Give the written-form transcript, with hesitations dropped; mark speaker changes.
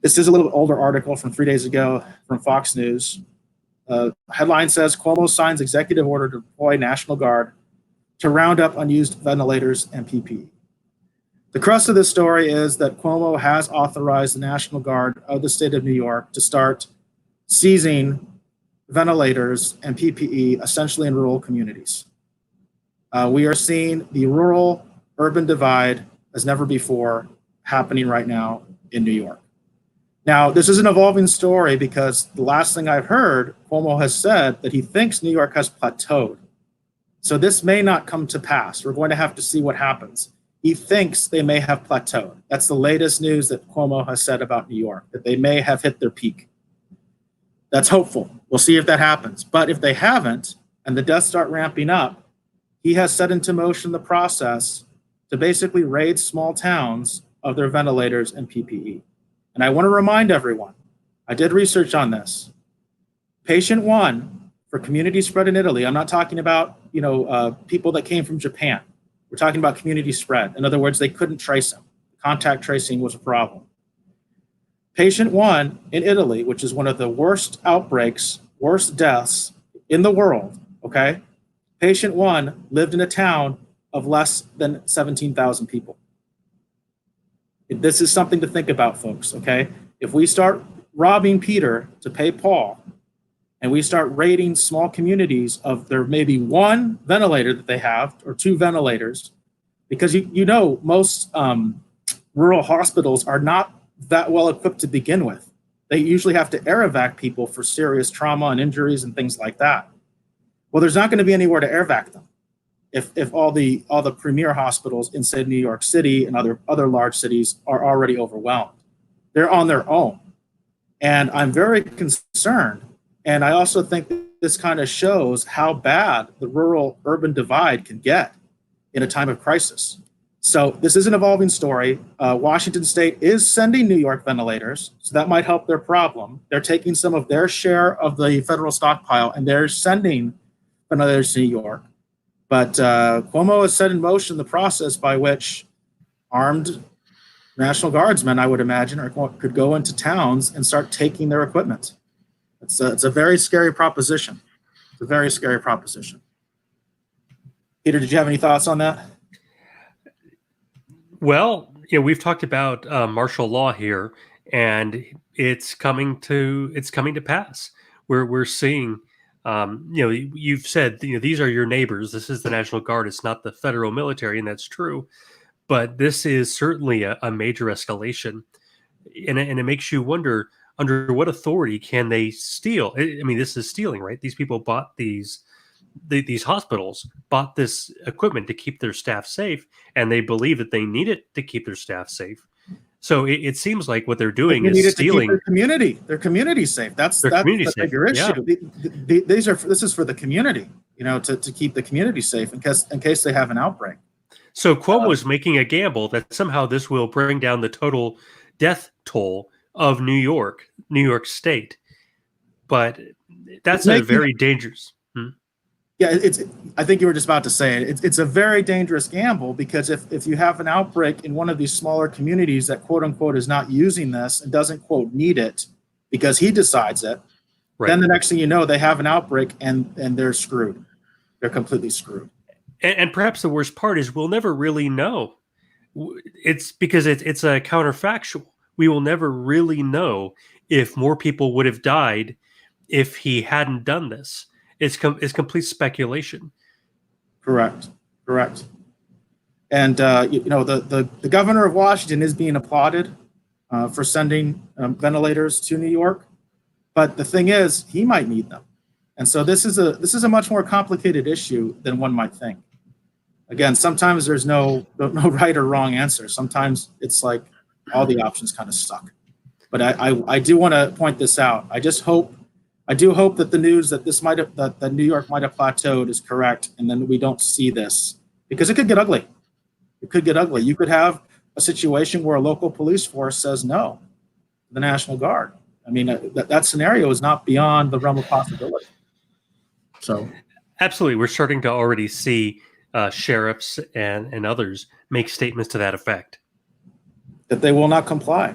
Speaker 1: This is a little older article from 3 days ago from Fox News. Headline says, Cuomo signs executive order to deploy National Guard to round up unused ventilators and PPE. The crux of this story is that Cuomo has authorized the National Guard of the state of New York to start seizing ventilators and PPE, essentially in rural communities. We are seeing the rural-urban divide as never before happening right now in New York. Now, this is an evolving story because the last thing I've heard, Cuomo has said that he thinks New York has plateaued. So this may not come to pass. We're going to have to see what happens. He thinks they may have plateaued. That's the latest news that Cuomo has said about New York, that they may have hit their peak. That's hopeful. We'll see if that happens. But if they haven't, and the deaths start ramping up, he has set into motion the process to basically raid small towns of their ventilators and PPE. And I want to remind everyone, I did research on this. Patient one for community spread in Italy, I'm not talking about people that came from Japan. We're talking about community spread. In other words, they couldn't trace him. Contact tracing was a problem. Patient one in Italy, which is one of the worst outbreaks, worst deaths in the world, okay? Patient one lived in a town of less than 17,000 people. This is something to think about, folks, okay? If we start robbing Peter to pay Paul, and we start raiding small communities of their maybe one ventilator that they have, or two ventilators, because most rural hospitals are not that well equipped to begin with. They usually have to air evac people for serious trauma and injuries and things like that. Well, there's not going to be anywhere to air evac them if all the premier hospitals inside New York City and other large cities are already overwhelmed. They're on their own. And I'm very concerned. And I also think this kind of shows how bad the rural-urban divide can get in a time of crisis. So this is an evolving story. Washington State is sending New York ventilators, so that might help their problem. They're taking some of their share of the federal stockpile, and they're sending ventilators to New York. But Cuomo has set in motion the process by which armed National Guardsmen, I would imagine, could go into towns and start taking their equipment. It's a very scary proposition. It's a very scary proposition. Peter, did you have any thoughts on that?
Speaker 2: Well, we've talked about martial law here, and it's coming to pass. We're seeing, you've said, these are your neighbors. This is the National Guard. It's not the federal military, and that's true. But this is certainly a major escalation, and it makes you wonder, under what authority can they steal? I mean, this is stealing, right? These people bought these hospitals bought this equipment to keep their staff safe, and they believe that they need it to keep their staff safe. So it seems like what they're doing is stealing
Speaker 1: their community safe. That's the bigger issue. Yeah. This is for the community, to keep the community safe in case they have an outbreak.
Speaker 2: So Cuomo is making a gamble that somehow this will bring down the total death toll of New York State, but that's a very dangerous.
Speaker 1: Yeah, I think you were just about to say it. It's a very dangerous gamble, because if you have an outbreak in one of these smaller communities that quote unquote is not using this and doesn't quote need it because he decides it, right, then the next thing you know, they have an outbreak and they're screwed. They're completely screwed.
Speaker 2: And perhaps the worst part is we'll never really know. It's because it's a counterfactual. We will never really know if more people would have died if he hadn't done this. It's complete speculation.
Speaker 1: Correct. And the governor of Washington is being applauded for sending ventilators to New York, but the thing is, he might need them, and so this is a much more complicated issue than one might think. Again, sometimes there's no right or wrong answer. Sometimes it's like all the options kind of suck. But I do want to point this out. I do hope that the news that that New York might have plateaued is correct, and then we don't see this, because it could get ugly. It could get ugly. You could have a situation where a local police force says no to the National Guard. I mean, that scenario is not beyond the realm of possibility. So,
Speaker 2: absolutely, we're starting to already see sheriffs and others make statements to that effect.
Speaker 1: That they will not comply.